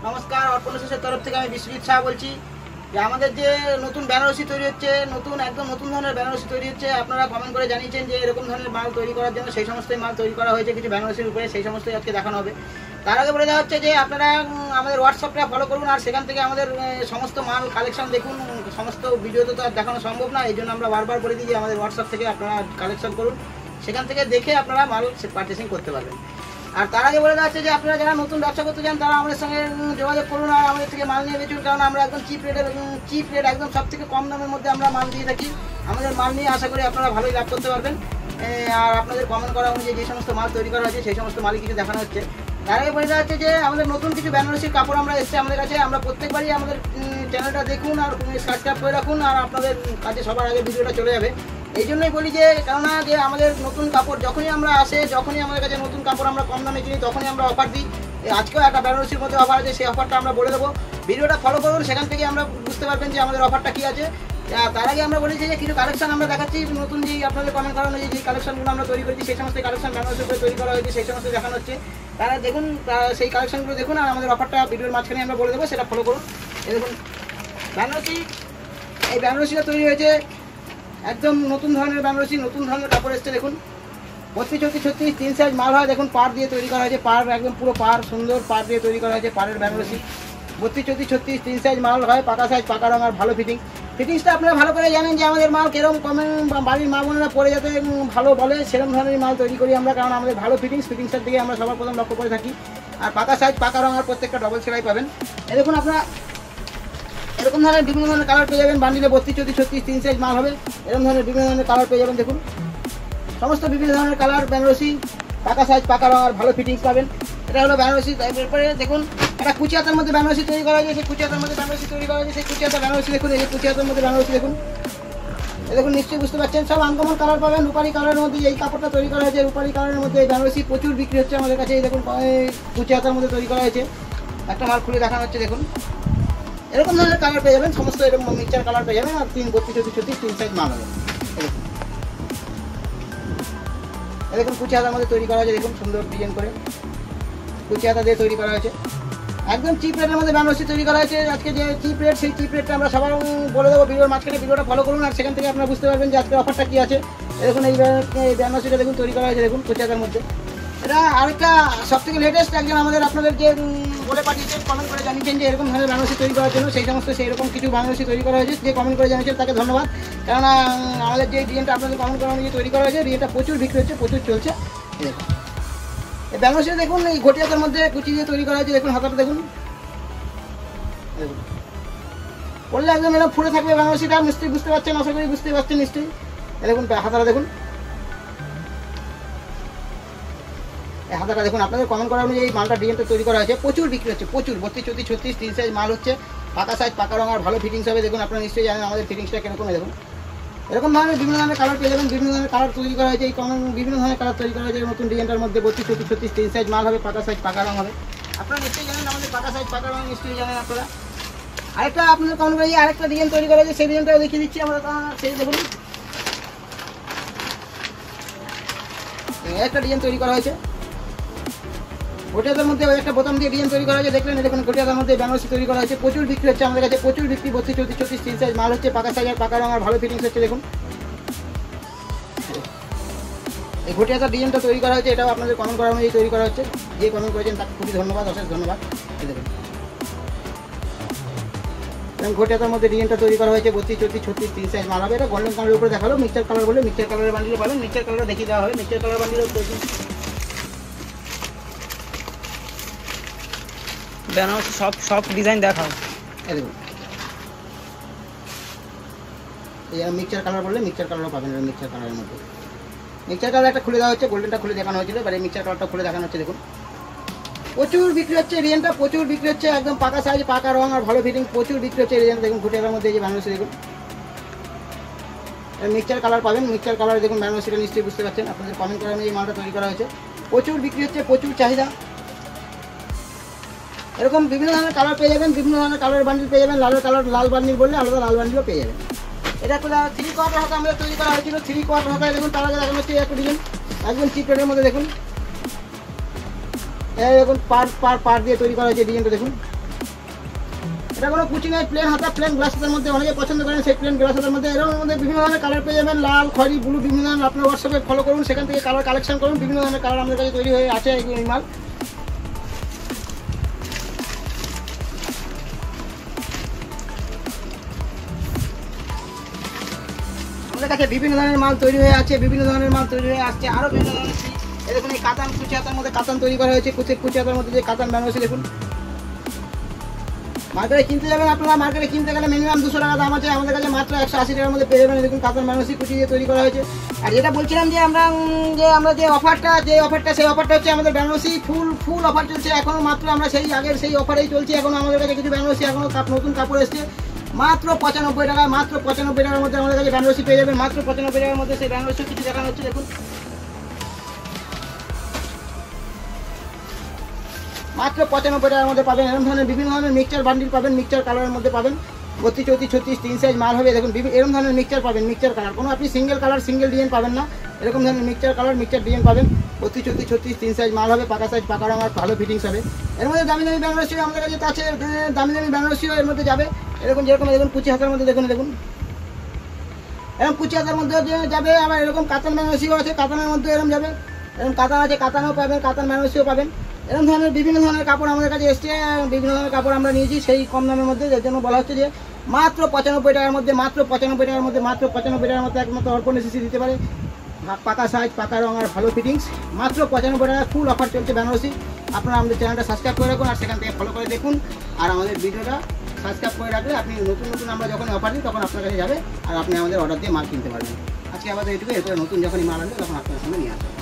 নমস্কার, অর্পণের তরফ থেকে আমি বিশ্বজিৎ শাহ বলছি যে আমাদের যে নতুন বেনারসি তৈরি হচ্ছে, একদম নতুন ধরনের বেনারসি তৈরি হচ্ছে। আপনারা কমেন্ট করে জানিয়েছেন যে এরকম ধরনের মাল তৈরি করার জন্য, সেই সমস্ত মাল তৈরি করা হয়েছে কিছু বেনারসির উপরে, সেই সমস্তই আজকে দেখানো হবে। তার আগে বলে দেওয়া হচ্ছে যে আপনারা আমাদের হোয়াটসঅ্যাপটা ফলো করুন, আর সেখান থেকে আমাদের সমস্ত মাল কালেকশন দেখুন। সমস্ত ভিডিওতে তো আর দেখানো সম্ভব না, এই জন্য আমরা বারবার বলে দিই যে আমাদের হোয়াটসঅ্যাপ থেকে আপনারা কালেকশন করুন, সেখান থেকে দেখে আপনারা মাল পারচেসিং করতে পারবেন। আর তার আগে বলে দেওয়া হচ্ছে যে আপনারা যারা নতুন ব্যবসা করতে চান তারা আমাদের সঙ্গে যোগাযোগ করুন আর আমাদের থেকে মাল নিয়ে বেচুন, কারণ আমরা একদম চিপ রেট একদম সব থেকে কম দামের মধ্যে আমরা মাল দিয়ে থাকি। আমাদের মাল নিয়ে আশা করি আপনারা ভালোই লাভ করতে পারবেন। আর আপনাদের কমেন্ট করা অনুযায়ী যে সমস্ত মাল তৈরি করা হয়েছে সেই সমস্ত মালই কিছু দেখানো হচ্ছে। তার আগে বলে দেওয়া হচ্ছে যে আমাদের নতুন কিছু বেনারসির কাপড় আমরা এসছে আমাদের কাছে। আমরা প্রত্যেকবারই আমাদের চ্যানেলটা দেখুন আর সাবস্ক্রাইব করে রাখুন, আর আপনাদের কাছে সবার আগে ভিডিওটা চলে যাবে। এই জন্যই বলি যে কেননা যে আমাদের নতুন কাপড় যখনই আমরা আসে, যখনই আমাদের কাছে নতুন কাপড় আমরা কম দামে কিনি, তখনই আমরা অফার দিই। আজকেও একটা বেনারসির মধ্যে অফার আছে, সেই অফারটা আমরা বলে দেবো। ভিডিওটা ফলো করুন, সেখান থেকে আমরা বুঝতে পারবেন যে আমাদের অফারটা কী আছে। তার আগে আমরা বলেছি যে কিছু কালেকশন আমরা দেখাচ্ছি নতুন, যে আপনাদের কমেন্ট করানো যে কালেকশনগুলো আমরা তৈরি করেছি, সেই সমস্ত কালেকশন বেনারসির উপরে তৈরি করা হয়েছে, সেই সমস্ত দেখানো হচ্ছে। তারা দেখুন, সেই কালেকশনগুলো দেখুন, আর আমাদের অফারটা ভিডিওর মাঝখানে আমরা বলে দেবো, সেটা ফলো করুন। এই দেখুন বেনারসি, এই বেনারসিটা তৈরি হয়েছে একদম নতুন ধরনের বেনারসি, নতুন ধরনের কাপড় এসছে। দেখুন 32-36 3 সাইজ মাল হয়। দেখুন পাড় দিয়ে তৈরি করা হয়েছে, পাড় একদম পুরো পাড় সুন্দর পাড় দিয়ে তৈরি করা হয়েছে, পাড়ের বেনারসি। 32-36 3 সাইজ মাল হয়, পাকা সাইজ, পাকা রঙ আর ভালো ফিটিংসটা আপনারা ভালো করে জানেন যে আমাদের মাল কেরম কমেন্ট বাড়ির মা বোনেরা পরে যাতে ভালো বলে সেরকম ধরনের মাল তৈরি করি আমরা, কারণ আমাদের ভালো ফিটিংসের দিকে আমরা সবার প্রথম লক্ষ্য করে থাকি। আর পাকা সাইজ, পাকা রঙ আর প্রত্যেকটা ডবল সেলাই পাবেন। এই দেখুন আপনারা এরকম ধরনের বিভিন্ন ধরনের কালার পেয়ে যাবেন। বান্ডিলে 32-36 3 সাইজ মাল হবে, এরকম ধরনের বিভিন্ন ধরনের কালার পেয়ে যাবেন। দেখুন সমস্ত বিভিন্ন ধরনের কালার বেনারসি, পাকা সাইজ, পাকা রঙ আর ভালো ফিটিংস পাবেন। এটা হলো বেনারসি। এরপরে দেখুন একটা কুচি হাতার মধ্যে বেনারসি তৈরি করা হয়েছে, সেই কুচি হাতার মধ্যে বেনারসি তৈরি করা হয়েছে, সেই কুচি হাতা বেনারসি দেখুন, এই যে কুচি হাতার মধ্যে বেনারসি দেখুন। এই দেখুন নিশ্চয়ই বুঝতে পারছেন, সব আনকমন কালার পাবেন। রূপালি কালারের মধ্যে এই কাপড়টা তৈরি করা হয়েছে, রূপালি কালারের মধ্যে এই বেনারসি প্রচুর বিক্রি হচ্ছে আমাদের কাছে। এই দেখুন কুচি হাতার মধ্যে তৈরি করা হয়েছে, একটা মাল খুলে দেখানো হচ্ছে। দেখুন এরকম ধরনের কালার পেয়ে যাবেন, সমস্ত এরকম মিক্সচার কালার পেয়ে যাবেন। আর 32-36 3 সাইজ মাল হবে। দেখুন কুচি হাতার মধ্যে তৈরি করা হয়েছে, দেখুন সুন্দর ডিজাইন করে কুচি হাতা দিয়ে তৈরি করা হয়েছে। একদম চিপ রেটের মধ্যে বেনারসি তৈরি করা হয়েছে। আজকে যে চিপ রেট, সেই চিপ রেটটা আমরা সবার বলে দেবো ভিডিওর মাঝখানে। ভিডিওটা ফলো করুন, আর সেখান থেকে আপনারা বুঝতে পারবেন যে আজকের অফারটা কী আছে। দেখুন এই বেনারসিটা দেখুন তৈরি করা হয়েছে, দেখুন কুচি হাতার মধ্যে। এটা আরেকটা সবথেকে লেটেস্ট একজন আমাদের আপনাদের যে বলে পাঠিয়েছেন, কমেন্ট করে জানিয়েছেন যে এরকম ধরনের বেনারসি তৈরি করার জন্য, সেই সমস্ত সেই রকম কিছু বেনারসি তৈরি করা হয়েছে। যে কমেন্ট করে জানিয়েছেন তাকে ধন্যবাদ, কেননা আমাদের যে ডিজাইনটা আপনাদের কমেন্ট করা অনুযায়ী তৈরি করা হয়েছে, ডিজাইনটা প্রচুর বিক্রি হচ্ছে, প্রচুর চলছে। দেখুন এই বেনারসিটা দেখুন এই ঘটি হাতার মধ্যে কুচি দিয়ে তৈরি করা হয়েছে। দেখুন হাতাটা দেখুন, দেখুন বললে একদম এরকম ফুলে থাকবে বেনারসিটা। নিশ্চয়ই বুঝতে পারছেন, আশা করি বুঝতে পারছেন নিশ্চয়ই। দেখুন হাতাটা দেখুন, এই হাতাটা দেখুন। আপনাদের কমেন্ট করা অনুযায়ী এই মালটা ডিজাইনটা তৈরি করা হয়েছে, প্রচুর বিক্রি হচ্ছে, প্রচুর। 32-36 3 সাইজ মাল হচ্ছে, পাকা সাইজ, পাকা রঙ আর ভালো ফিটিংস হবে। দেখুন আপনারা নিশ্চয়ই জানেন আমাদের ফিটিংসটা কিরকম। দেখুন এরকম ধরনের বিভিন্ন ধরনের কালার পেয়ে যাবেন, বিভিন্ন ধরনের কালার তৈরি করা হয়েছে। এই বিভিন্ন ধরনের কালার তৈরি করা হয়েছে নতুন ডিজাইনটার মধ্যে। 32-36 3 সাইজ মাল হবে, পাকা সাইজ, পাকা রঙ হবে। আপনারা নিশ্চয়ই জানেন আমাদের পাকা সাইজ, পাকা রঙ নিশ্চয়ই জানেন আপনারা। আরেকটা আপনাদের কমেন্ট করে আরেকটা ডিজাইন তৈরি করা হয়েছে, সেই ডিজাইনটাও দেখিয়ে দিচ্ছি আমরা। সেই দেখুন একটা ডিজাইন তৈরি করা হয়েছে, ঘটিয়াতার মধ্যে একটা বোতাম দিয়ে ডিজাইন তৈরি করা হয়েছে। দেখলেন দেখুন ঘটিয়াতার মধ্যে বেনারসি তৈরি করা হয়েছে, প্রচুর বিক্রি হচ্ছে আমাদের কাছে, প্রচুর বিক্রি। 32-36 3 সাইজ মাল হচ্ছে, পাকা সাইজ আর পাকা রঙ আর ভালো ফিটিংস হচ্ছে। দেখুন এই ঘটিয়াতার ডিজাইনটা তৈরি করা হয়েছে, এটাও আপনাদের কমেন্ট করা অনুযায়ী তৈরি করা হচ্ছে। যে কমেন্ট করেছেন তাকে খুবই ধন্যবাদ, অশেষ ধন্যবাদ। দেখুন ঘটিয়াতার মধ্যে ডিজাইনটা তৈরি করা হয়েছে, 32-36 3 সাইজ মাল হবে। এটা গোল্ডেন কালারের উপরে দেখালো, মিক্সচার কালার বলে মিক্সচার কালারের বান্ডিলে পাবেন। মিক্সচার কালার দেখিয়ে দেওয়া হবে, মিক্সচার কালার বান্ডিলে বেনারসি সব ডিজাইন দেখাও। এই দেখুন এই মিক্সচার কালার বললে মিক্সচার কালারও পাবেন। মিক্সচার কালারের মধ্যে মিক্সচার কালার একটা খুলে দেওয়া হচ্ছে, গোল্ডেনটা খুলে দেখানো হয়েছিল, এবার এই মিক্সচার কালারটা খুলে দেখানো হচ্ছে। দেখুন প্রচুর বিক্রি হচ্ছে, ডিজাইনটা প্রচুর বিক্রি হচ্ছে, একদম পাকা সাইজ, পাকা রঙ আর ভালো ফিটিং, প্রচুর বিক্রি হচ্ছে ডিজাইনটা। দেখুন ঘটিয়াতার মধ্যে এই যে বেনারসি দেখুন মিক্সচার কালার পাবেন। মিক্সচার কালার দেখুন বেনারসিটা নিশ্চয়ই বুঝতে পারছেন। আপনাদের কমেন্ট করা অনুযায়ী মালটা তৈরি করা হয়েছে, প্রচুর বিক্রি হচ্ছে, প্রচুর চাহিদা। এরকম বিভিন্ন ধরনের কালার পেয়ে যাবেন, বিভিন্ন ধরনের কালার বান্ডিল পেয়ে যাবেন। লালের কালার লাল বান্ডিল বললে আলাদা লাল বান্ডিলও পেয়ে যাবেন। এটা একটা 3 কোয়ার্টার হাতা আমাদের তৈরি করা হয়েছিল, 3 কোয়ার্টার হাতায় দেখুন। তার আগে দেখানো হচ্ছে একটা ডিজাইন একদম চিপ রেটের মধ্যে। দেখুন এই দেখুন পার দিয়ে তৈরি করা হয়েছে ডিজাইনটা। দেখুন এটা কোনো কুচি নেই, প্লেন হাতা, প্লেন গ্লাস হাতার মধ্যে অনেকে পছন্দ করেন, সেই প্লেন গ্লাস হাতার মধ্যে এর মধ্যে বিভিন্ন ধরনের কালার পেয়ে যাবেন, লাল, খয়েরি, ব্লু, বিভিন্ন ধরনের। আপনার হোয়াটসঅ্যাপে ফলো করুন, সেখান থেকে কালার কালেকশন করুন, বিভিন্ন ধরনের কালার আমাদের কাছে তৈরি হয়ে আছে এই মাল। আমাদের কাছে বিভিন্ন ধরনের মাল তৈরি হয়ে আছে, বিভিন্ন ধরনের মাল তৈরি হয়ে আসছে, আরও বিভিন্ন ধরনের। এই দেখুন এই কাতান কুচি হাতার মধ্যে কাতান তৈরি করা হয়েছে, কুচি হাতার মধ্যে যে কাতান বেনারসি দেখুন। মার্কেটে কিনতে যাবেন আপনারা, মার্কেটে কিনতে গেলে মিনিমাম 200 টাকা দাম আছে, আমাদের কাছে মাত্র 180 টাকার মধ্যে পেয়ে যাবেন। দেখুন কাতান বেনারসি কুচি দিয়ে তৈরি করা হয়েছে। আর যেটা বলছিলাম যে আমরা যে অফারটা সেই অফারটা হচ্ছে আমাদের বেনারসি ফুল অফার চলছে এখনো। মাত্র আমরা সেই আগের সেই অফারেই চলছি এখনো। আমাদের কাছে কিছু বেনারসি এখনো নতুন কাপড় এসছে, মাত্র 95 টাকায়, মাত্র 95 টাকার মধ্যে আমাদের কাছে বেনারসি পেয়ে যাবেন। মাত্র 95 টাকার মধ্যে সেই বেনারসি কিছু দেখানো হচ্ছে দেখুন। মাত্র 95 টাকার মধ্যে পাবেন। এরকম ধরনের বিভিন্ন ধরনের মিক্সচার বান্ডিল পাবেন, মিক্সচার কালারের মধ্যে পাবেন। 32, 34, 36, 3 সাইজ মাল হবে দেখুন। এরকম ধরনের মিক্সচার পাবেন, মিক্সচার কালার। কোনো আপনি সিঙ্গেল কালার সিঙ্গেল ডিজাইন পাবেন না, এরকম ধরনের মিক্সচার কালার মিক্সচার ডিজাইন পাবেন। 32, 34, 36, 3 সাইজ মাল হবে, পাকা সাইজ, পাকা রঙ আর ভালো ফিটিংস হবে। এর মধ্যে দামি দামি বেনারসি আমাদের কাছে আছে, দামি দামি বেনারসিও এর মধ্যে যাবে। যেরকম দেখুন কুচি হাতার মধ্যে দেখুন এরকম কুচি হাতার মধ্যে যাবে। আবার এরকম কাতান বেনারসিও আছে, কাতানের মধ্যে এরকম যাবে। এরকম কাতান আছে, কাতানও পাবেন, কাতান বেনারসিও পাবেন। এরকম ধরনের বিভিন্ন ধরনের কাপড় আমাদের কাছে এসছে, বিভিন্ন ধরনের কাপড় আমরা নিয়েছি সেই কম দামের মধ্যে। যার জন্য বলা হচ্ছে যে মাত্র 95 টাকার মধ্যে, মাত্র 95 টাকার মধ্যে, মাত্র 95 টাকার মধ্যে একমাত্র অর্পণ এসএসসি দিতে পারে। পাকা সাইজ, পাকা রঙ আর ভালো ফিটিংস, মাত্র 95 টাকা ফুল অফার চলছে বেনারসি। আপনারা আমাদের চ্যানেলটা সাবস্ক্রাইব করে রাখুন আর সেখান থেকে ফলো করে দেখুন। আর আমাদের ভিডিওটা সাবস্ক্রাইব করে রাখলে আপনি নতুন আমরা যখন অফার দিই তখন আপনার কাছে যাবে আর আপনি আমাদের অর্ডার দিয়ে মাল কিনতে পারবেন। আজকে আমাদের এটুকু, এরপরে নতুন যখনই মাল আনবে তখন আপনার সঙ্গে নিয়ে আসবেন।